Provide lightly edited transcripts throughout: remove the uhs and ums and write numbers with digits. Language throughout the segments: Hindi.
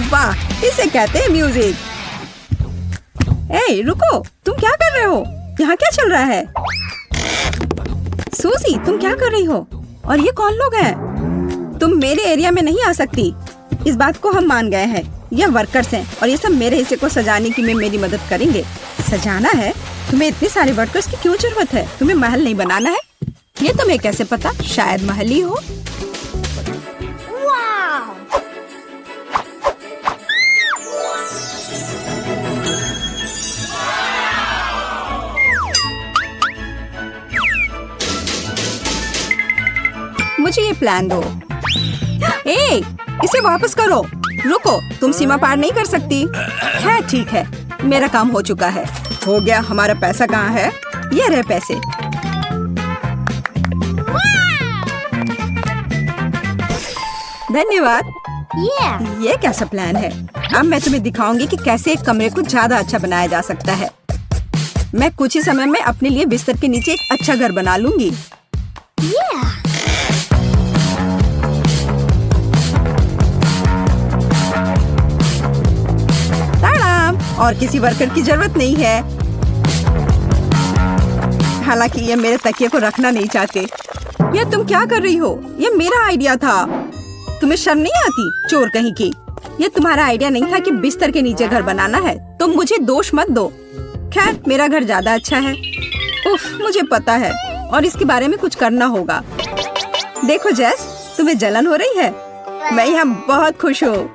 वाह, इसे कहते हैं म्यूजिक। ए, रुको, तुम क्या कर रहे हो? यहाँ क्या चल रहा है? सूजी, तुम क्या कर रही हो? और ये कौन लोग हैं? तुम मेरे एरिया में नहीं आ सकती। इस बात को हम मान गए हैं। ये वर्कर्स हैं और ये सब मेरे हिस्से को सजाने की में मेरी मदद करेंगे। सजाना है? तुम्हें इतने सारे वर्कर्स की क्यों जरूरत है? तुम्हें महल नहीं बनाना है? ये तुम्हें कैसे पता? शायद महल ही हो। मुझे ये प्लान दो। ए, इसे वापस करो। रुको, तुम सीमा पार नहीं कर सकती। है, ठीक है, मेरा काम हो चुका है। हो गया। हमारा पैसा कहाँ है? ये रहे पैसे। धन्यवाद। ये कैसा प्लान है? अब मैं तुम्हें दिखाऊंगी कि कैसे एक कमरे को ज्यादा अच्छा बनाया जा सकता है। मैं कुछ ही समय में अपने लिए बिस्तर के नीचे एक अच्छा घर बना लूंगी। और किसी वर्कर की जरूरत नहीं है। हालांकि ये मेरे तकिए को रखना नहीं चाहते। ये तुम क्या कर रही हो? ये मेरा आइडिया था। तुम्हें शर्म नहीं आती? चोर कहीं की। ये तुम्हारा आइडिया नहीं था कि बिस्तर के नीचे घर बनाना है। तुम मुझे दोष मत दो। खैर, मेरा घर ज्यादा अच्छा है। उफ, मुझे पता है और इसके बारे में कुछ करना होगा। देखो जेस, तुम्हें जलन हो रही है? मैं यहाँ बहुत खुश हूँ।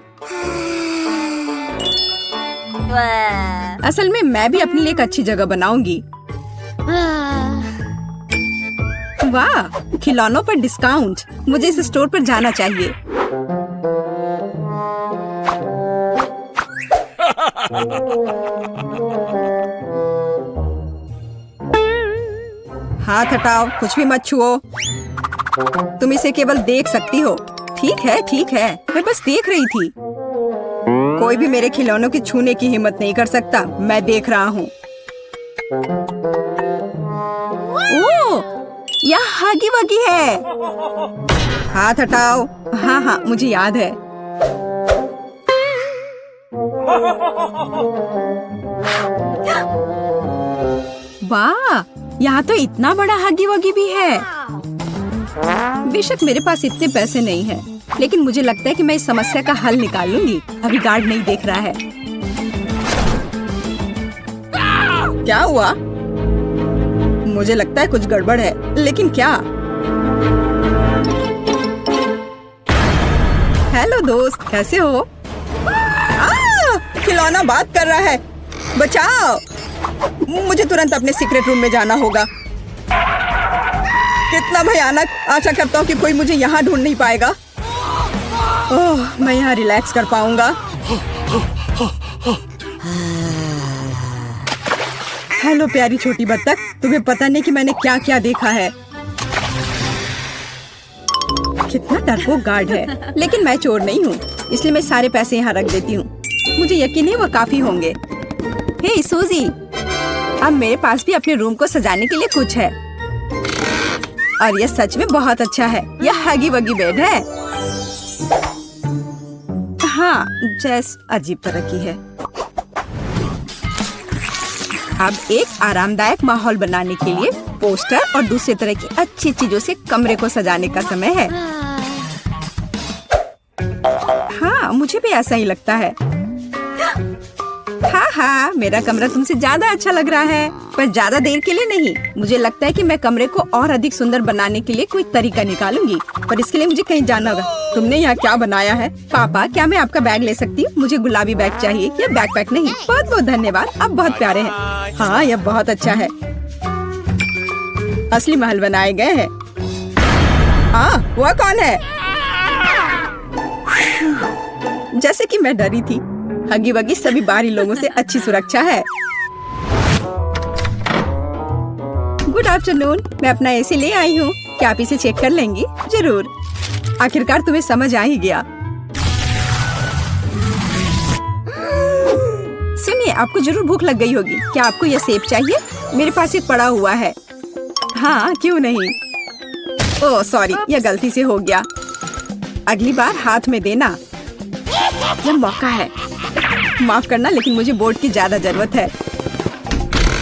असल में मैं भी अपने लिए एक अच्छी जगह बनाऊंगी। वाह, खिलौनों पर डिस्काउंट। मुझे इस स्टोर पर जाना चाहिए। हाथ हटाओ, कुछ भी मत छुओ। तुम इसे केवल देख सकती हो। ठीक है, ठीक है, मैं बस देख रही थी। कोई भी मेरे खिलौनों की छूने की हिम्मत नहीं कर सकता। मैं देख रहा हूँ। ओह, यह हगी वगी है। हाथ हटाओ। हाँ हाँ, मुझे याद है। वाह, यहाँ तो इतना बड़ा हगी वगी भी है। बेशक मेरे पास इतने पैसे नहीं हैं, लेकिन मुझे लगता है कि मैं इस समस्या का हल निकाल लूंगी। अभी गार्ड नहीं देख रहा है। क्या हुआ? मुझे लगता है कुछ गड़बड़ है, लेकिन क्या? हेलो दोस्त, कैसे हो? खिलौना बात कर रहा है। बचाओ! मुझे तुरंत अपने सीक्रेट रूम में जाना होगा। कितना भयानक! आशा करता हूँ कि कोई मुझे यहाँ ढूंढ नहीं पाएगा। ओह, मैं यहाँ रिलैक्स कर पाऊंगा। हेलो प्यारी छोटी बत्तख, तुम्हें पता नहीं कि मैंने क्या क्या देखा है। कितना डरपोक गार्ड है, लेकिन मैं चोर नहीं हूँ, इसलिए मैं सारे पैसे यहाँ रख देती हूँ। मुझे यकीन है वो काफी होंगे। हे सूजी, अब मेरे पास भी अपने रूम को सजाने के लिए कुछ है। और ये सच में बहुत अच्छा है। यह हगी वगी बेड है। हाँ, जैस अजीब तरह की है। अब एक आरामदायक माहौल बनाने के लिए पोस्टर और दूसरे तरह की अच्छी चीजों से कमरे को सजाने का समय है। हाँ, मुझे भी ऐसा ही लगता है। हाँ हाँ, मेरा कमरा तुमसे ज्यादा अच्छा लग रहा है, पर ज्यादा देर के लिए नहीं। मुझे लगता है कि मैं कमरे को और अधिक सुंदर बनाने के लिए कोई तरीका निकालूंगी, पर इसके लिए मुझे कहीं जाना होगा। तुमने यहाँ क्या बनाया है? पापा, क्या मैं आपका बैग ले सकती हूँ? मुझे गुलाबी बैग चाहिए, या बैकपैक नहीं। बहुत बहुत धन्यवाद, आप बहुत प्यारे हैं। हाँ, यह बहुत अच्छा है। असली महल बनाए गए हैं। हाँ, वह कौन है? जैसे कि मैं डरी थी, हगी वगी सभी बाहरी लोगों से अच्छी सुरक्षा है। गुड आफ्टरनून, मैं अपना एसी ले आई हूँ। क्या आप इसे चेक कर लेंगी? जरूर। आखिरकार तुम्हें समझ आ ही गया। सुनिए, आपको जरूर भूख लग गई होगी। क्या आपको यह सेब चाहिए? मेरे पास एक पड़ा हुआ है। हाँ, क्यों नहीं। ओह सॉरी, यह गलती से हो गया। अगली बार हाथ में देना। यह मौका है। माफ करना, लेकिन मुझे बोर्ड की ज्यादा जरूरत है।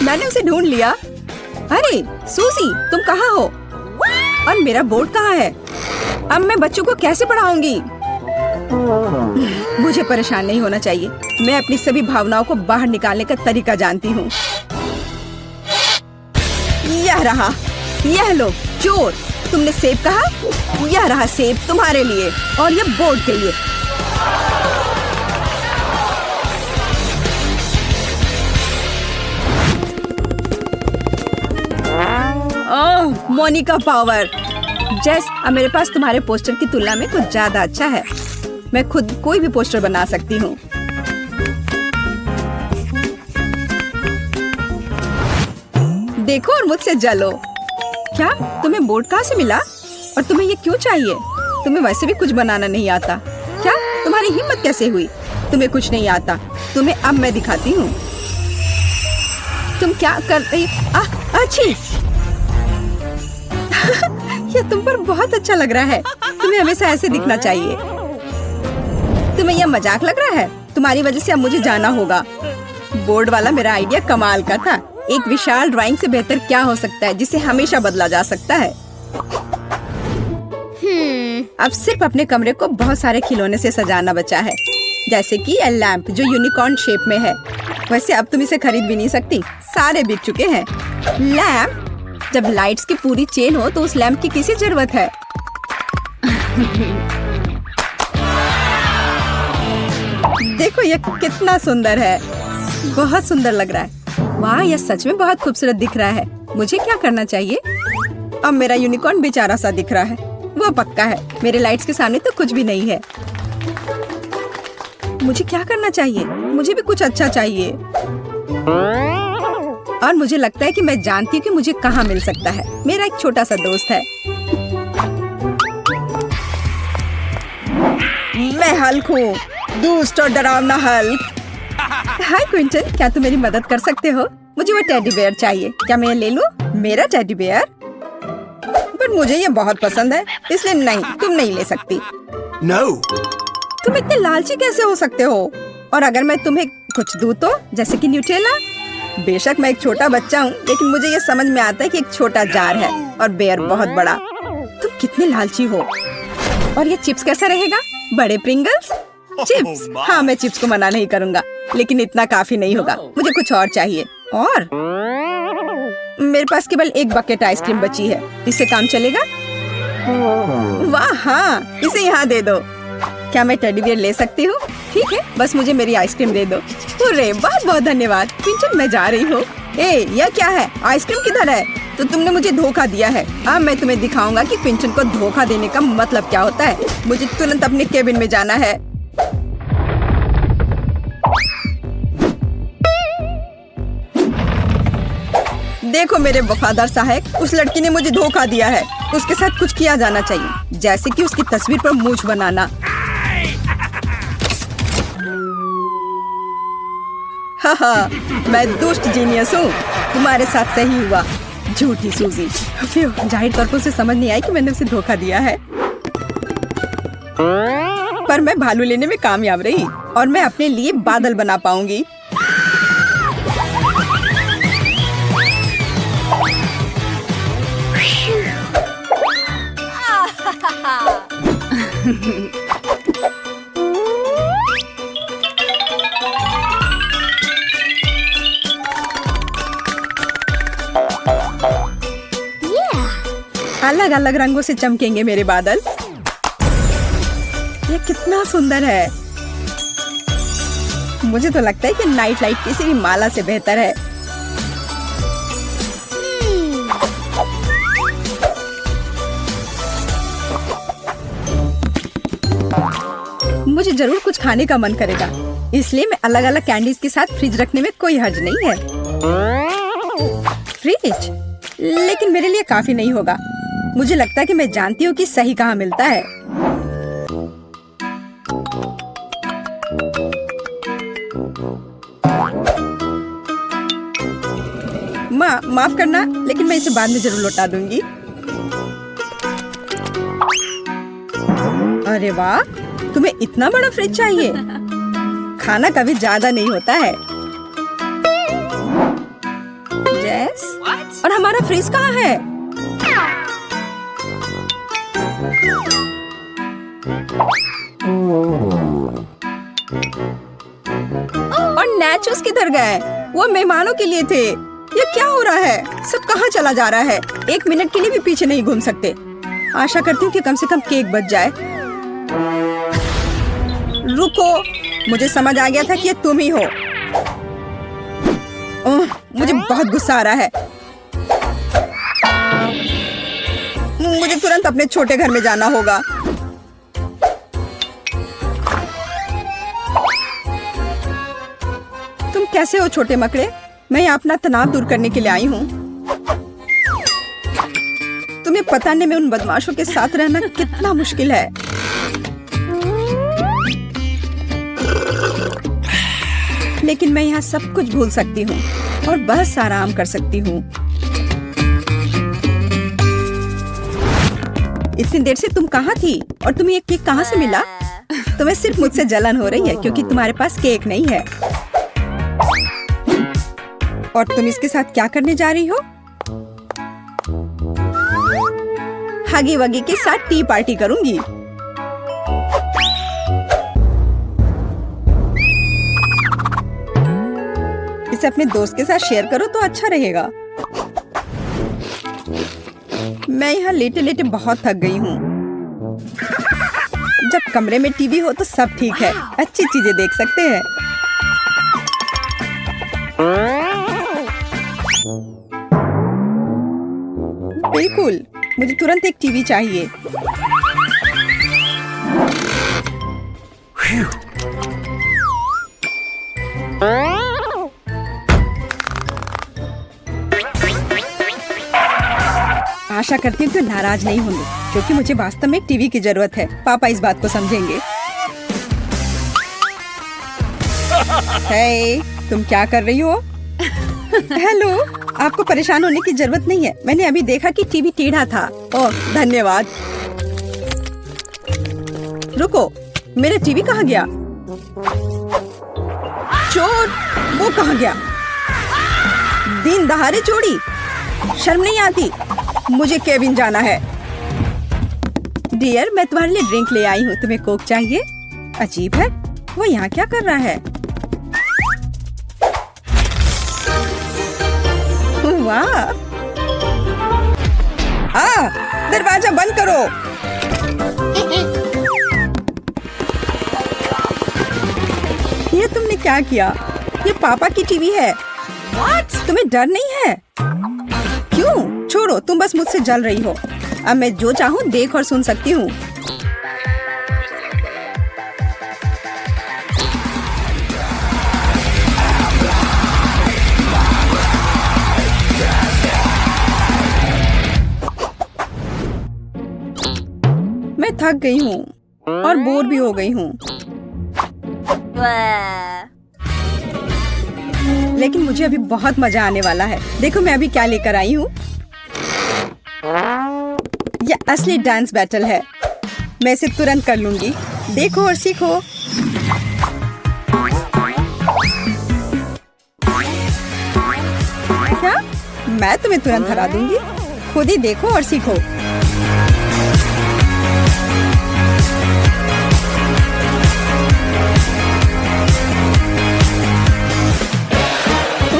मैंने उसे ढूंढ लिया। अरे सूजी, तुम कहाँ हो? और मेरा बोर्ड कहाँ है? अब मैं बच्चों को कैसे पढ़ाऊंगी? मुझे परेशान नहीं होना चाहिए। मैं अपनी सभी भावनाओं को बाहर निकालने का तरीका जानती हूँ। यह रहा, यह लो चोर। तुमने सेब कहा? यह रहा सेब तुम्हारे लिए और यह बोर्ड के लिए। ओह, मोनिका पावर। जेस, अब मेरे पास तुम्हारे पोस्टर की तुलना में कुछ ज्यादा अच्छा है। मैं खुद कोई भी पोस्टर बना सकती हूँ। देखो और मुझसे जलो। क्या तुम्हें बोर्ड कहाँ से मिला? और तुम्हें ये क्यों चाहिए? तुम्हें वैसे भी कुछ बनाना नहीं आता। क्या तुम्हारी हिम्मत कैसे हुई? तुम्हें कुछ नहीं आता। तुम्हें अब मैं दिखाती हूँ। तुम क्या कर रही? अच्छी। यह तुम पर बहुत अच्छा लग रहा है। तुम्हें हमेशा ऐसे दिखना चाहिए। तुम्हें यह मजाक लग रहा है? तुम्हारी वजह से अब मुझे जाना होगा। बोर्ड वाला मेरा आइडिया कमाल का था। एक विशाल ड्राइंग से बेहतर क्या हो सकता है जिसे हमेशा बदला जा सकता है। अब सिर्फ अपने कमरे को बहुत सारे खिलौने से सजाना बचा है, जैसे कि यह लैंप जो यूनिकॉर्न शेप में है। वैसे अब तुम इसे खरीद भी नहीं सकती, सारे बिक चुके हैं। लैंप? जब लाइट्स की पूरी चेन हो तो उस लैंप की किसी जरूरत है? देखो यह कितना सुंदर है। बहुत सुंदर लग रहा है। वाह, यह सच में बहुत खूबसूरत दिख रहा है। मुझे क्या करना चाहिए? अब मेरा यूनिकॉर्न बेचारा सा दिख रहा है। वो पक्का है। मेरे लाइट्स के सामने तो कुछ भी नहीं है। मुझे क्या करना चाहिए? मुझे भी कुछ अच्छा चाहिए। और मुझे लगता है कि मैं जानती हूँ कि मुझे कहाँ मिल सकता है। मेरा एक छोटा सा दोस्त है। मैं हल्क हूँ, दुष्ट और डरावना हल्क। हाय क्विंटन, क्या तुम मेरी मदद कर सकते हो? मुझे वो टेडी बेयर चाहिए। क्या मैं ये ले लूं? मेरा टेडी बेयर? पर मुझे ये बहुत पसंद है, इसलिए नहीं, तुम नहीं ले सकती। No. तुम इतने लालची कैसे हो सकते हो? और अगर मैं तुम्हें कुछ दूं तो, जैसे कि न्यूटेला? बेशक मैं एक छोटा बच्चा हूँ, लेकिन मुझे ये समझ में आता है कि एक छोटा जार है और बेयर बहुत बड़ा। तुम कितने लालची हो। और ये चिप्स कैसा रहेगा? बड़े प्रिंगल्स? चिप्स? हाँ, मैं चिप्स को मना नहीं करूँगा, लेकिन इतना काफी नहीं होगा। मुझे कुछ और चाहिए। और मेरे पास केवल एक बकेट आइसक्रीम बची है। इससे काम चलेगा? वाह हाँ, इसे यहाँ दे दो। क्या मैं टेडी बियर ले सकती हूँ? ठीक है, बस मुझे मेरी आइसक्रीम दे दो। अरे बहुत बहुत धन्यवाद। क्विंटन, मैं जा रही हूँ। यह क्या है? आइसक्रीम किधर है? तो तुमने मुझे धोखा दिया है। अब मैं तुम्हें दिखाऊंगा कि क्विंटन को धोखा देने का मतलब क्या होता है। मुझे तुरंत अपने केबिन में जाना है। देखो मेरे वफादार सहायक, उस लड़की ने मुझे धोखा दिया है। उसके साथ कुछ किया जाना चाहिए, जैसे कि उसकी तस्वीर पर मूंछ बनाना। हाँ, मैं दुष्ट जीनियस हूँ। तुम्हारे साथ सही हुआ, झूठी सूजी। जाहिर तौर पर उसे समझ नहीं आई कि मैंने उसे धोखा दिया है। पर मैं भालू लेने में कामयाब रही और मैं अपने लिए बादल बना पाऊंगी। अलग अलग रंगों से चमकेंगे मेरे बादल। ये कितना सुंदर है। मुझे तो लगता है कि नाइट लाइट किसी भी माला से बेहतर है। मुझे जरूर कुछ खाने का मन करेगा, इसलिए मैं अलग अलग कैंडीज के साथ फ्रिज रखने में कोई हर्ज नहीं है। फ्रिज? लेकिन मेरे लिए काफी नहीं होगा। मुझे लगता है कि मैं जानती हूँ कि सही कहाँ मिलता है। माफ करना, लेकिन मैं इसे बाद में जरूर लौटा दूंगी। अरे वाह, तुम्हें इतना बड़ा फ्रिज चाहिए? खाना कभी ज्यादा नहीं होता है। जैस, और हमारा फ्रिज कहाँ है? और नैचोस किधर गए? वो मेहमानों के लिए थे। ये क्या हो रहा है? सब कहाँ चला जा रहा है? 1 मिनट के लिए भी पीछे नहीं घूम सकते। आशा करती हूँ कि कम से कम केक बच जाए। रुको, मुझे समझ आ गया था कि ये तुम ही हो। मुझे बहुत गुस्सा आ रहा है। मुझे तुरंत अपने छोटे घर में जाना होगा। तुम कैसे हो छोटे मकड़े? मैं यहाँ अपना तनाव दूर करने के लिए आई हूँ। तुम्हें पता नहीं मैं उन बदमाशों के साथ रहना कितना मुश्किल है। लेकिन मैं यहाँ सब कुछ भूल सकती हूँ और बस आराम कर सकती हूँ। इतनी देर से तुम कहाँ थी और तुम्हें ये केक कहाँ से मिला? तुम्हें सिर्फ मुझसे जलन हो रही है क्योंकि तुम्हारे पास केक नहीं है। और तुम इसके साथ क्या करने जा रही हो? हगी वगी के साथ टी पार्टी करूंगी। इसे अपने दोस्त के साथ शेयर करो तो अच्छा रहेगा। मैं यहाँ लेटे लेटे बहुत थक गई हूँ। जब कमरे में टीवी हो तो सब ठीक है, अच्छी चीजें देख सकते हैं। बिल्कुल, मुझे तुरंत एक टीवी चाहिए। आशा करती हूँ कि नाराज नहीं होंगे क्योंकि मुझे वास्तव में एक टीवी की जरूरत है। पापा इस बात को समझेंगे। हे, तुम क्या कर रही हो? हेलो, आपको परेशान होने की जरूरत नहीं है। मैंने अभी देखा कि टीवी टेढ़ा था। ओह, धन्यवाद। रुको, मेरा टीवी कहाँ गया? चोर, वो कहाँ गया? दिन दहाड़े चोरी, शर्म नहीं आती? मुझे केबिन जाना है। डियर, मैं तुम्हारे लिए ड्रिंक ले आई हूँ। तुम्हें कोक चाहिए? अजीब है, वो यहाँ क्या कर रहा है? वाह! दरवाजा बंद करो। ये तुमने क्या किया? ये पापा की टीवी है। तुम्हें डर नहीं है? क्यों? छोड़ो, तुम बस मुझसे जल रही हो। अब मैं जो चाहूँ देख और सुन सकती हूँ। मैं थक गई हूँ और बोर भी हो गई हूँ। लेकिन मुझे अभी बहुत मजा आने वाला है। देखो मैं अभी क्या लेकर आई हूँ। यह असली डांस बैटल है। मैं इसे तुरंत कर लूंगी। देखो और सीखो। क्या? मैं तुम्हें तुरंत हरा दूंगी। खुद ही देखो और सीखो।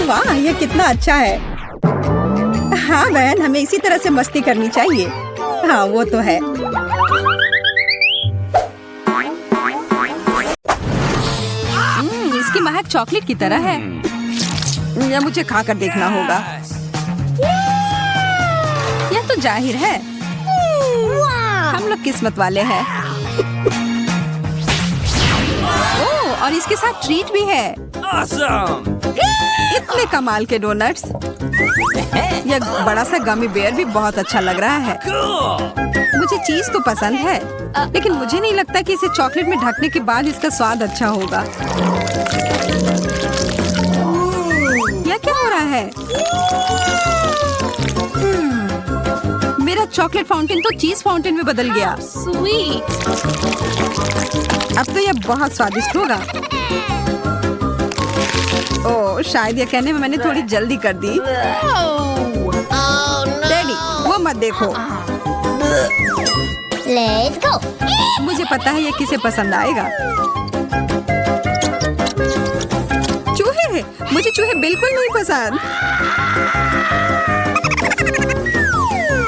वाह, ये कितना अच्छा है। हाँ बहन, हमें इसी तरह से मस्ती करनी चाहिए। हाँ, वो तो है। इसकी महक चॉकलेट की तरह है। यह मुझे खाकर देखना होगा। यह तो जाहिर है हम लोग किस्मत वाले हैं। ओह, और इसके साथ ट्रीट भी है। Awesome! इतने कमाल के डोनट्स। यह बड़ा सा गमी बेयर भी बहुत अच्छा लग रहा है। मुझे चीज तो पसंद है, लेकिन मुझे नहीं लगता कि इसे चॉकलेट में ढकने के बाद इसका स्वाद अच्छा होगा। यह क्या हो रहा है? मेरा चॉकलेट फाउंटेन तो चीज फाउंटेन में बदल गया। Sweet. अब तो यह बहुत स्वादिष्ट होगा। ओह, शायद यह कहने में मैंने थोड़ी जल्दी कर दी। डैडी, वो मत देखो। Let's go. मुझे पता है ये किसे पसंद आएगा। चूहे, मुझे चूहे बिल्कुल नहीं पसंद।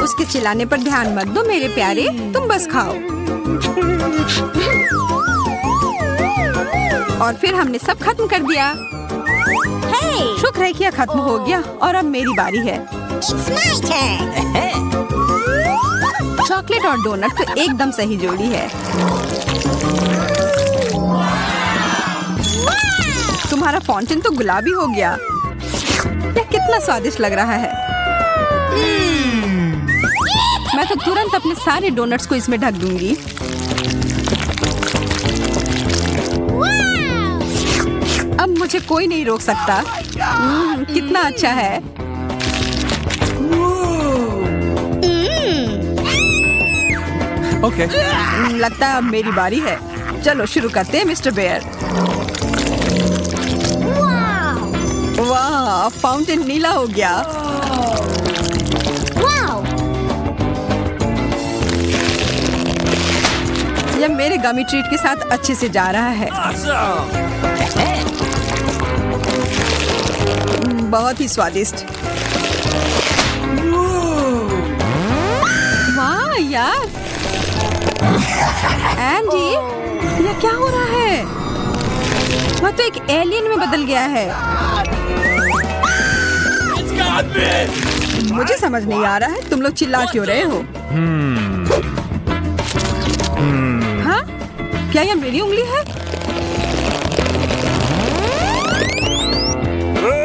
उसके चिल्लाने पर ध्यान मत दो मेरे प्यारे, तुम बस खाओ। और फिर हमने सब खत्म कर दिया। Hey, शुक्र है कि यह खत्म हो गया और अब मेरी बारी है। it's my turn. चॉकलेट और डोनट तो एकदम सही जोड़ी है। तुम्हारा फाउंटेन तो गुलाबी हो गया। यह कितना स्वादिष्ट लग रहा है। मैं तो तुरंत अपने सारे डोनट्स को इसमें ढक दूंगी। अब मुझे कोई नहीं रोक सकता। कितना अच्छा है। Okay. लगता है अब मेरी बारी है। चलो शुरू करते हैं मिस्टर बेयर। वाह, फाउंटेन नीला हो गया। Wow. यह मेरे गमी ट्रीट के साथ अच्छे से जा रहा है। बहुत ही स्वादिष्ट। वाह यार, एंडी, यह क्या हो रहा है? वह तो एक एलियन में बदल गया है। मुझे समझ नहीं आ रहा है तुम लोग चिल्ला क्यों रहे हो? हाँ? क्या यह मेरी उंगली है?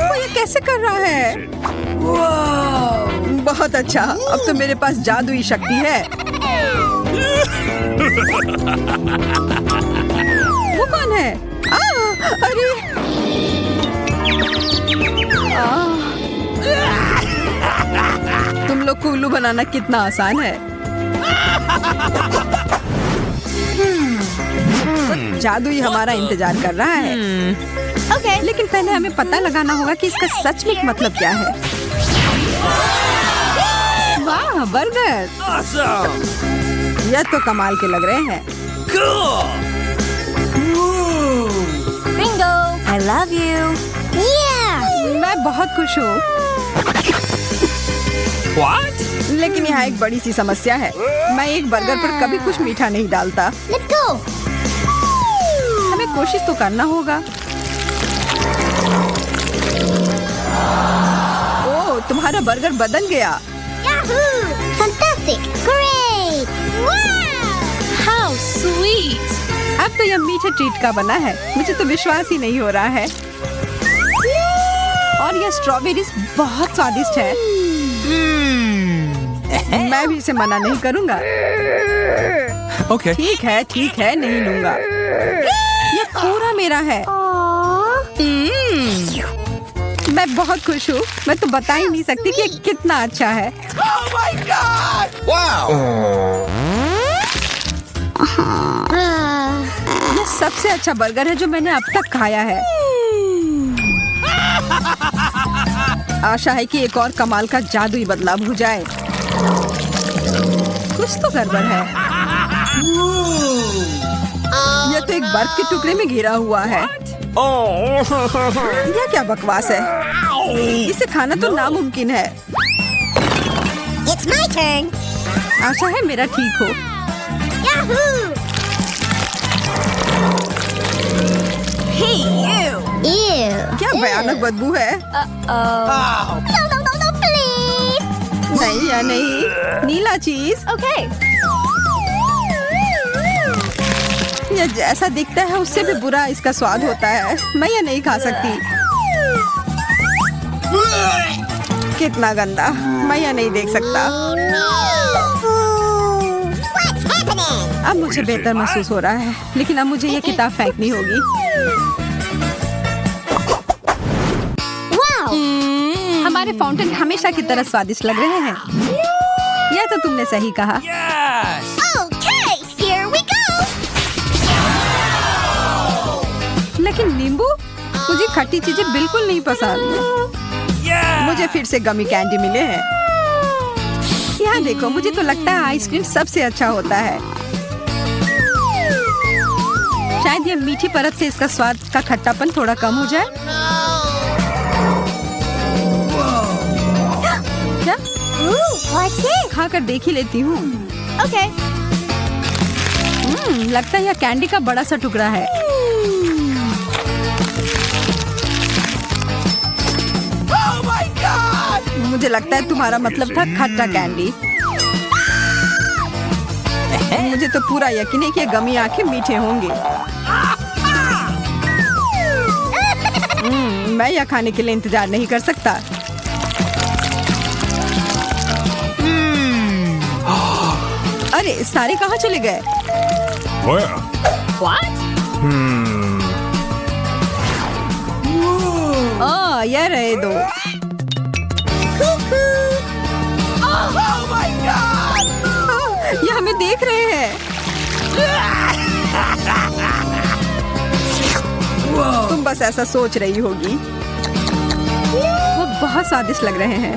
वो ये कैसे कर रहा है? बहुत अच्छा, अब तो मेरे पास जादुई शक्ति है। वो कौन है? अरे! तुम लोग को उल्लू बनाना कितना आसान है। जादू ही हमारा इंतजार कर रहा है। Okay. लेकिन पहले हमें पता लगाना होगा कि इसका सच में मतलब क्या है। वाह, बर्गर! यह तो कमाल के लग रहे हैं। Bingo. I love you. Yeah. मैं बहुत खुश हूँ। What? लेकिन यहाँ एक बड़ी सी समस्या है। मैं एक बर्गर पर कभी कुछ मीठा नहीं डालता। Let's go. हमें कोशिश तो करना होगा। ओह, तुम्हारा बर्गर बदल गया। Yahoo! Fantastic. Great. Wow. How sweet. अब तो यह मीठे ट्रीट का बना है। मुझे तो विश्वास ही नहीं हो रहा है। और यह स्ट्रॉबेरीज बहुत स्वादिष्ट है। मैं भी इसे मना नहीं करूँगा। Okay. ठीक है, नहीं लूँगा। यह पूरा मेरा है। मैं बहुत खुश हूँ। मैं तो बता ही नहीं सकती कि ये कितना अच्छा है। यह सबसे अच्छा बर्गर है जो मैंने अब तक खाया है। आशा है कि एक और कमाल का जादुई बदलाव हो जाए। कुछ तो गड़बड़ है। यह तो एक बर्फ के टुकड़े में घिरा हुआ है। यह क्या बकवास है? इसे खाना तो नामुमकिन है। It's my turn. आशा है मेरा ठीक हो। Yahoo! Hey, you. Ew. क्या भयानक बदबू है। No, no, no, no, please. नहीं या नहीं, नीला चीज। Okay. यह जैसा दिखता है उससे भी बुरा इसका स्वाद होता है। मैं यह नहीं खा सकती। कितना गंदा, मैं यह नहीं देख सकता। What's happening? अब मुझे बेहतर महसूस हो रहा है, लेकिन अब मुझे यह किताब फेंकनी होगी। Wow. हमारे फाउंटेन हमेशा की तरह स्वादिष्ट लग रहे हैं। यह तो तुमने सही कहा। Yes! Okay, here we go. लेकिन नींबू, मुझे खट्टी चीजें बिल्कुल नहीं पसंद। Yeah! मुझे फिर से गमी कैंडी मिले हैं। यहाँ देखो, मुझे तो लगता है आइसक्रीम सबसे अच्छा होता है। शायद ये मीठी परत से इसका स्वाद का खट्टापन थोड़ा कम हो जाए। क्या? Ooh, what's this? खाकर देख ही लेती हूँ। Okay. लगता है यह कैंडी का बड़ा सा टुकड़ा है। Oh my God! मुझे लगता है तुम्हारा मतलब था खट्टा कैंडी। मुझे तो पूरा यकीन है कि ये गमी आंखें मीठे होंगे। मैं यह खाने के लिए इंतजार नहीं कर सकता। अरे सारे कहाँ चले गए? Where? What? यह रहे दो। Oh my God! ये हमें देख रहे हैं। तुम बस ऐसा सोच रही होगी। वो बहुत स्वादिष्ट लग रहे हैं।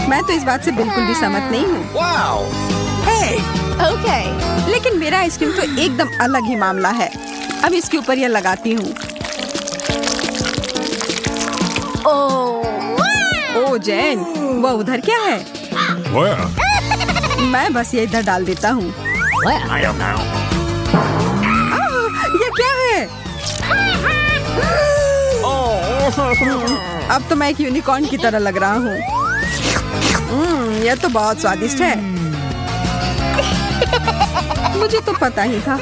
मैं तो इस बात से बिल्कुल भी सहमत नहीं हूँ। Wow! Hey! Okay. लेकिन मेरा आइसक्रीम तो एकदम अलग ही मामला है। अब इसके ऊपर यह लगाती हूँ। ओ जैन, वो उधर क्या है? Where? मैं बस ये इधर डाल देता हूँ। I don't know. ये क्या है? अब तो मैं एक यूनिकॉर्न की तरह लग रहा हूँ। यह तो बहुत स्वादिष्ट है। मुझे तो पता ही था।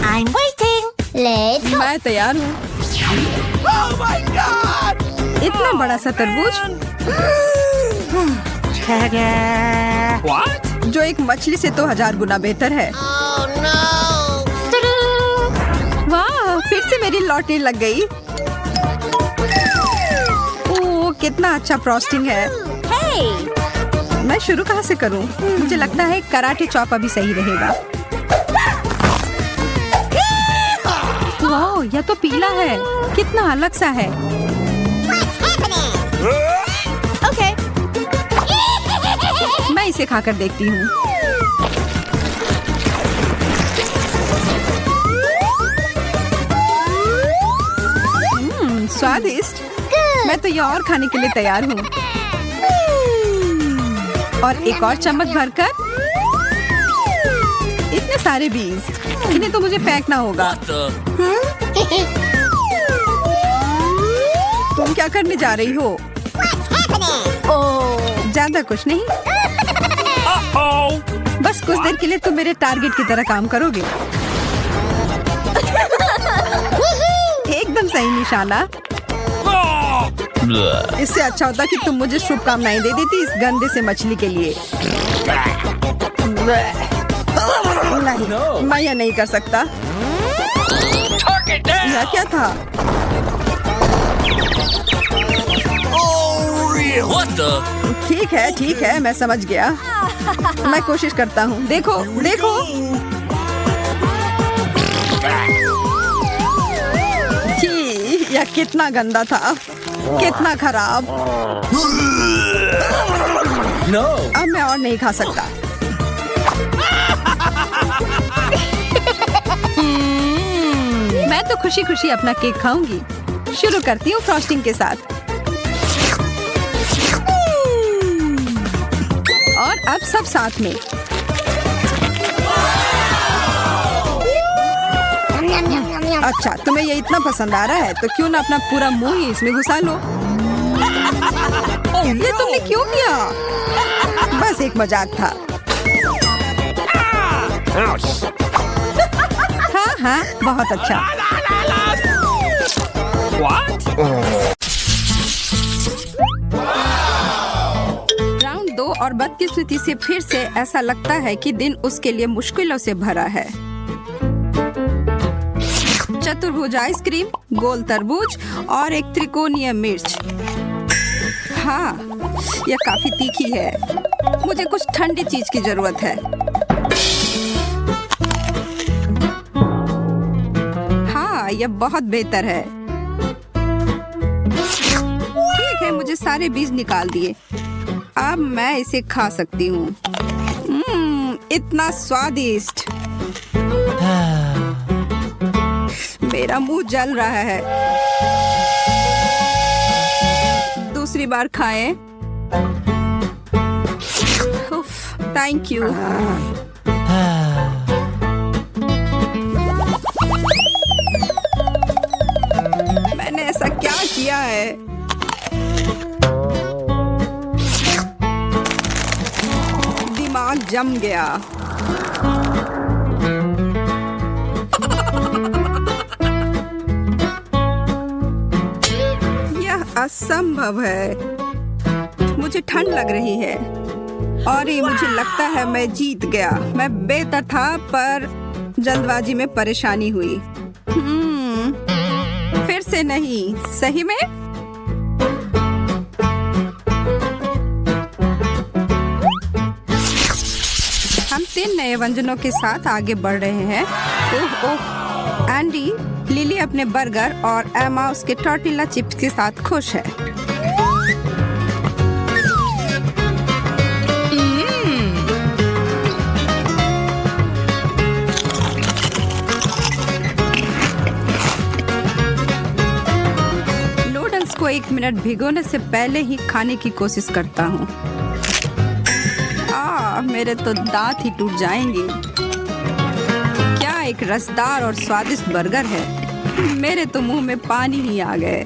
I'm waiting. Let's go. मैं तैयार हूँ। Oh my God! इतना बड़ा सा तरबूज What? जो एक मछली से तो 1000 गुना बेहतर है। Oh no. वाह, फिर से मेरी लॉटरी लग गई। ओह, कितना अच्छा फ्रॉस्टिंग है। Hey. मैं शुरू कहाँ से करूँ? मुझे लगता है कराटे चॉप अभी सही रहेगा। वाह, यह तो पीला है। कितना अलग सा है। What's happening? Okay. मैं इसे खाकर देखती हूँ। स्वादिष्ट। मैं तो ये और खाने के लिए तैयार हूँ। और एक और चम्मच भरकर। इतने सारे बीज, इन्हें तो मुझे फेंकना होगा। तुम क्या करने जा रही हो? What's happening? ज्यादा कुछ नहीं, Uh-oh! बस कुछ देर के लिए तुम मेरे टारगेट की तरह काम करोगे। एकदम सही निशाना। इससे अच्छा होता कि तुम मुझे शुभकामनाएं दे देती इस गंदे से मछली के लिए। नहीं, मैं यह नहीं कर सकता। यह क्या था? What the? ठीक है, मैं समझ गया। मैं कोशिश करता हूँ। देखो, देखो। छी, यह कितना गंदा था, कितना खराब। No! अब मैं और नहीं खा सकता। मैं तो खुशी खुशी अपना केक खाऊंगी। शुरू करती हूँ फ्रॉस्टिंग के साथ। और अब सब साथ में। अच्छा, तुम्हें ये इतना पसंद आ रहा है तो क्यों ना अपना पूरा मुंह ही इसमें घुसा लो। ये तुमने क्यों किया? बस एक मजाक था। हाँ, बहुत अच्छा। What? राउंड 2 और बदकिस्मती से फिर से ऐसा लगता है कि दिन उसके लिए मुश्किलों से भरा है। चतुर्भुज आइसक्रीम, गोल तरबूज और एक त्रिकोणीय मिर्च। हाँ, यह काफी तीखी है। मुझे कुछ ठंडी चीज की जरूरत है। हाँ, यह बहुत बेहतर है। ठीक है, मुझे सारे बीज निकाल दिए। अब मैं इसे खा सकती हूँ। इतना स्वादिष्ट। मेरा मुंह जल रहा है। दूसरी बार खाएं। Thank you. मैंने ऐसा क्या किया है? दिमाग जम गया। यह असंभव है। मुझे ठंड लग रही है और ये मुझे लगता है मैं जीत गया। मैं बेहतर था पर जल्दबाजी में परेशानी हुई। फिर से नहीं। सही में? हम 3 नए व्यंजनों के साथ आगे बढ़ रहे हैं। ओह ओह, एंडी, लिली अपने बर्गर और एमा उसके टॉर्टिला चिप्स के साथ खुश है। नूडल्स को 1 मिनट भिगोने से पहले ही खाने की कोशिश करता हूँ। मेरे तो दांत ही टूट जाएंगे। क्या एक रसदार और स्वादिष्ट बर्गर है। मेरे तो मुंह में पानी ही आ गए।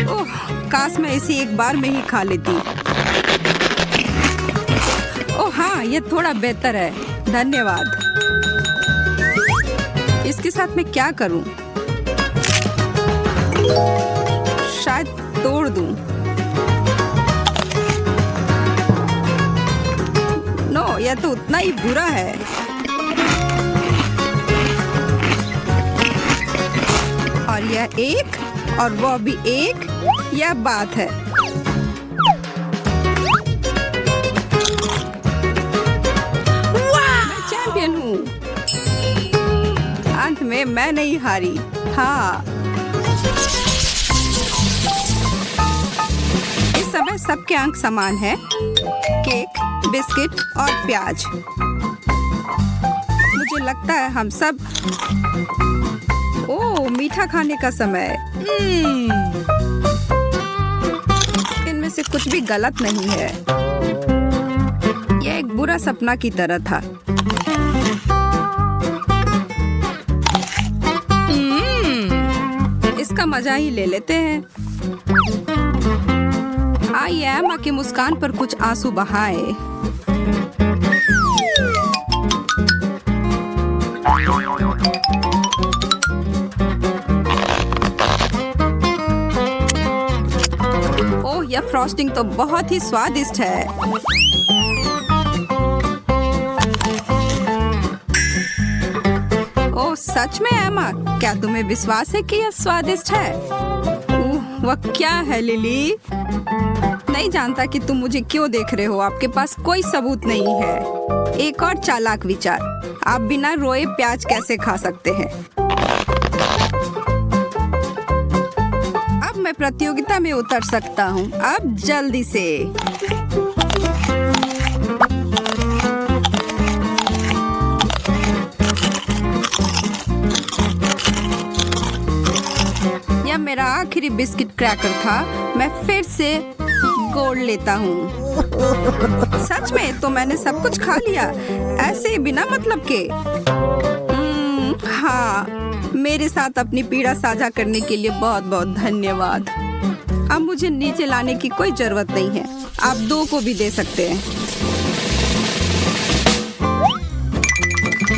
ओह, काश मैं इसे एक बार में ही खा लेती। ओह हाँ, ये थोड़ा बेहतर है। धन्यवाद। इसके साथ मैं क्या करूं? शायद तोड़ दूं। यह तो उतना ही बुरा है। और यह एक और वह भी एक, यह बात है। मैं चैंपियन हूँ। अंत में मैं नहीं हारी। हाँ, इस समय सबके अंक समान है। केक, बिस्किट और प्याज। मुझे लगता है हम सब। ओह, मीठा खाने का समय। इनमें से कुछ भी गलत नहीं है। यह एक बुरा सपना की तरह था। इसका मजा ही ले लेते हैं। आई एमा की मुस्कान पर कुछ आंसू बहाए। ओह, यह फ्रॉस्टिंग तो बहुत ही स्वादिष्ट है। ओह सच में एमा, क्या तुम्हें विश्वास है कि यह स्वादिष्ट है? वह क्या है लिली? नहीं जानता कि तुम मुझे क्यों देख रहे हो। आपके पास कोई सबूत नहीं है। एक और चालाक विचार, आप बिना रोए प्याज कैसे खा सकते हैं? अब मैं प्रतियोगिता में उतर सकता हूँ। अब जल्दी से। यह मेरा आखिरी बिस्किट क्रैकर था। मैं फिर से गोल्ड लेता हूँ। सच में? तो मैंने सब कुछ खा लिया ऐसे बिना मतलब के। हाँ, मेरे साथ अपनी पीड़ा साझा करने के लिए बहुत बहुत धन्यवाद। अब मुझे नीचे लाने की कोई जरूरत नहीं है। आप 2 को भी दे सकते हैं।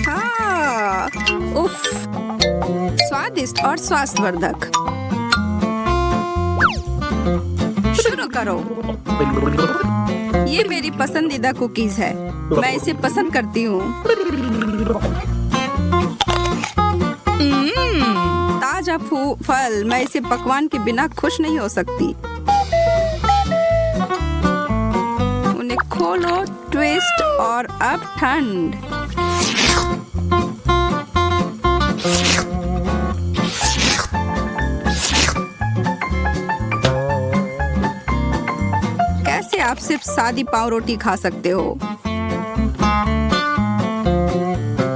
हाँ, उफ, स्वादिष्ट और स्वास्थ्यवर्धक। शुरू करो। ये मेरी पसंदीदा कुकीज है। मैं इसे पसंद करती हूँ। ताजा फल। मैं इसे पकवान के बिना खुश नहीं हो सकती। खोलो, ट्विस्ट और अब ठंड। कैसे आप सिर्फ सादी पाव रोटी खा सकते हो?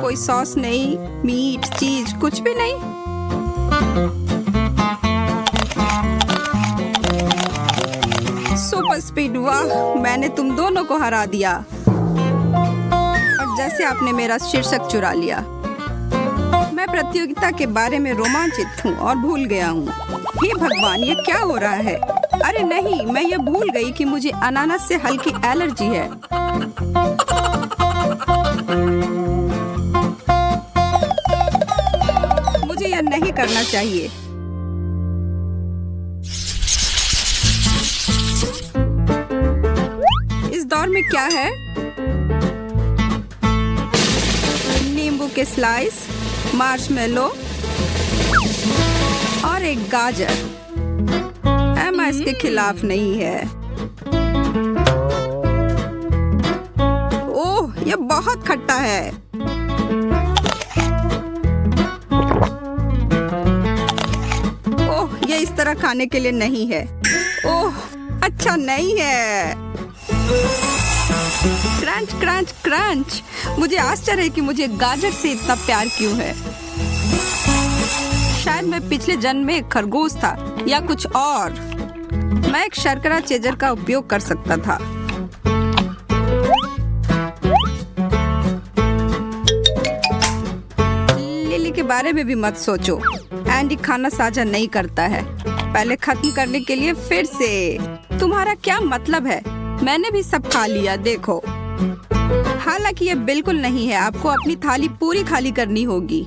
कोई सॉस नहीं, मीट, चीज कुछ भी नहीं। सुपर स्पीड, वाह, मैंने तुम दोनों को हरा दिया। और जैसे आपने मेरा शीर्षक चुरा लिया। मैं प्रतियोगिता के बारे में रोमांचित हूँ और भूल गया हूँ। हे भगवान, ये क्या हो रहा है? अरे नहीं, मैं ये भूल गई कि मुझे अनानास से हल्की एलर्जी है। मुझे यह नहीं करना चाहिए। इस दौर में क्या है? नींबू के स्लाइस, मार्शमेलो और एक गाजर। एमा इसके खिलाफ नहीं है। ओह, यह बहुत खट्टा है। ओह, यह इस तरह खाने के लिए नहीं है। ओह, अच्छा नहीं है। Crunch crunch crunch. मुझे आश्चर्य है कि मुझे गाजर से इतना प्यार क्यों है। शायद मैं पिछले जन्म में एक खरगोश था या कुछ और। मैं एक शर्करा चेजर का उपयोग कर सकता था। लिली के बारे में भी मत सोचो। एंडी खाना साझा नहीं करता है। पहले खत्म करने के लिए फिर से। तुम्हारा क्या मतलब है? मैंने भी सब खा लिया, देखो। हालांकि ये बिल्कुल नहीं है। आपको अपनी थाली पूरी खाली करनी होगी।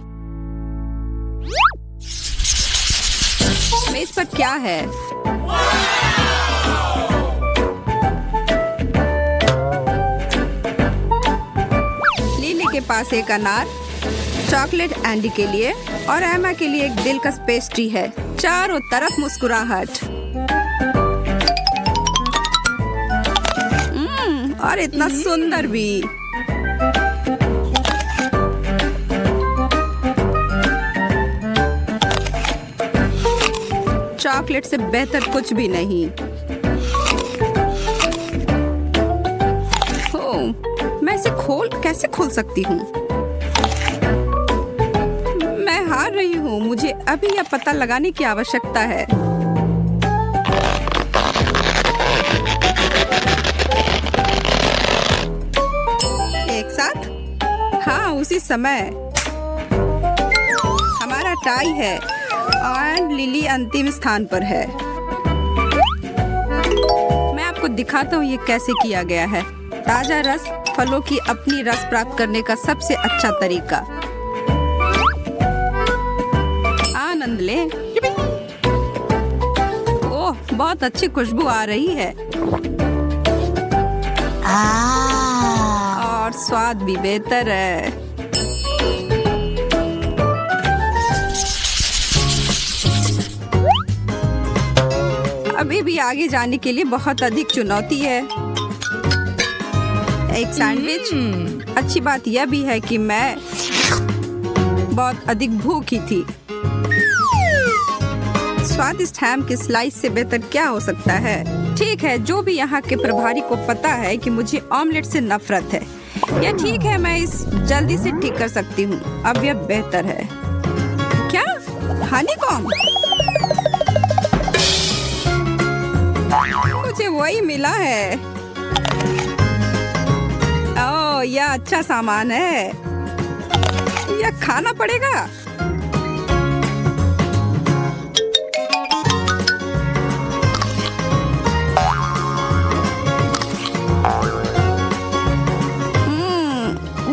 मेज पर क्या है? लिली के पास एक अनार, चॉकलेट एंडी के लिए और एमा के लिए एक दिलकश पेस्ट्री है। चारों तरफ मुस्कुराहट। और इतना सुंदर भी। चॉकलेट से बेहतर कुछ भी नहीं। हो, मैं इसे कैसे खोल सकती हूँ? मैं हार रही हूँ। मुझे अभी यह पता लगाने की आवश्यकता है। एक साथ? हाँ, उसी समय। हमारा टाई है और लिली अंतिम स्थान पर है। मैं आपको दिखाता हूँ ये कैसे किया गया है। ताजा रस फलों की अपनी रस प्राप्त करने का सबसे अच्छा तरीका। आनंद ले। ओह, बहुत अच्छी खुशबू आ रही है। और स्वाद भी बेहतर है। अभी भी आगे जाने के लिए बहुत अधिक चुनौती है। एक सैंडविच। अच्छी बात यह भी है कि मैं बहुत अधिक भूखी थी। स्वादिष्ट हैम के स्लाइस से बेहतर क्या हो सकता है? ठीक है, जो भी यहाँ के प्रभारी को पता है कि मुझे ऑमलेट से नफरत है। यह ठीक है, मैं इस जल्दी से ठीक कर सकती हूँ। अब यह बेहतर है। क्या? हनीकॉम्ब? मुझे वही मिला है। ओह, यह अच्छा सामान है। यह खाना पड़ेगा।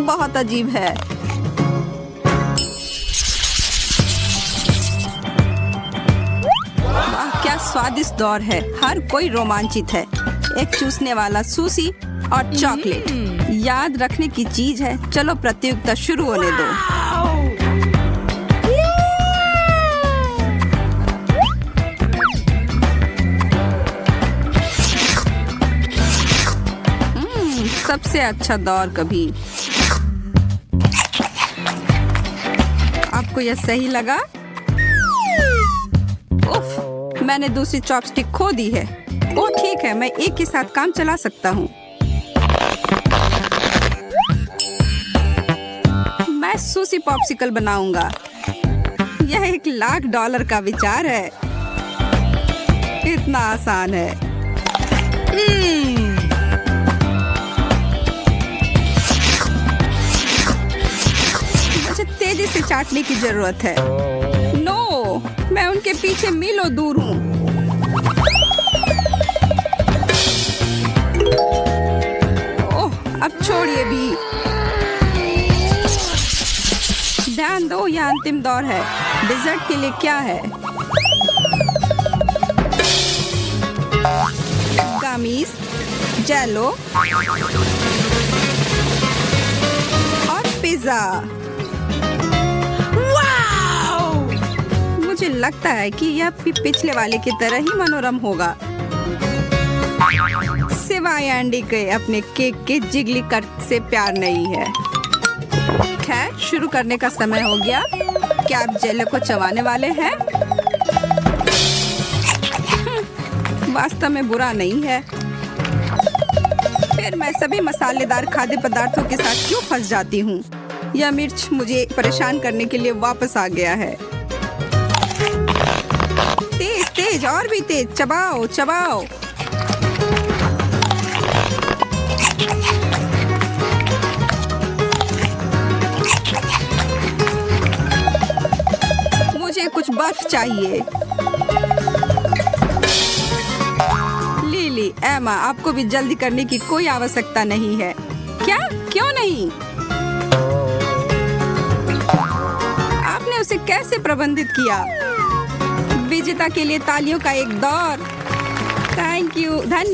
बहुत अजीब है। वाह, क्या स्वादिष्ट दौर है। हर कोई रोमांचित है। एक चूसने वाला सूसी और चॉकलेट याद रखने की चीज है। चलो प्रतियोगिता शुरू होने दो। सबसे अच्छा दौर कभी। आपको यह सही लगा? उफ, मैंने दूसरी चॉपस्टिक खो दी है। ओह ठीक है, मैं एक के साथ काम चला सकता हूँ। मैं सूसी पॉप्सिकल बनाऊंगा। यह $1,00,000 का विचार है। इतना आसान है। मुझे तेजी से चाटने की जरूरत है। नो, मैं उनके पीछे मीलों दूर हूँ। ओह, अब छोड़िए भी। ध्यान दो, यह अंतिम दौर है। डिजर्ट के लिए क्या है? गामीज, जेलो और पिज्जा। मुझे लगता है कि यह भी पिछले वाले की तरह ही मनोरम होगा, सिवाय एंडी के अपने केक के जिगली कट से प्यार नहीं है। खैर, शुरू करने का समय हो गया। क्या आप जेलो को चबाने वाले हैं? वास्तव में बुरा नहीं है। फिर मैं सभी मसालेदार खाद्य पदार्थों के साथ क्यों फंस जाती हूँ? यह मिर्च मुझे परेशान करने के लिए वापस आ गया है। तेज तेज, और भी तेज, चबाओ चबाओ। मुझे कुछ बर्फ चाहिए। लिली, एमा, आपको भी जल्दी करने की कोई आवश्यकता नहीं है। क्या? क्यों नहीं? आपने उसे कैसे प्रबंधित किया? विजेता के लिए तालियों का एक दौर। थैंक यू, धन्यवाद।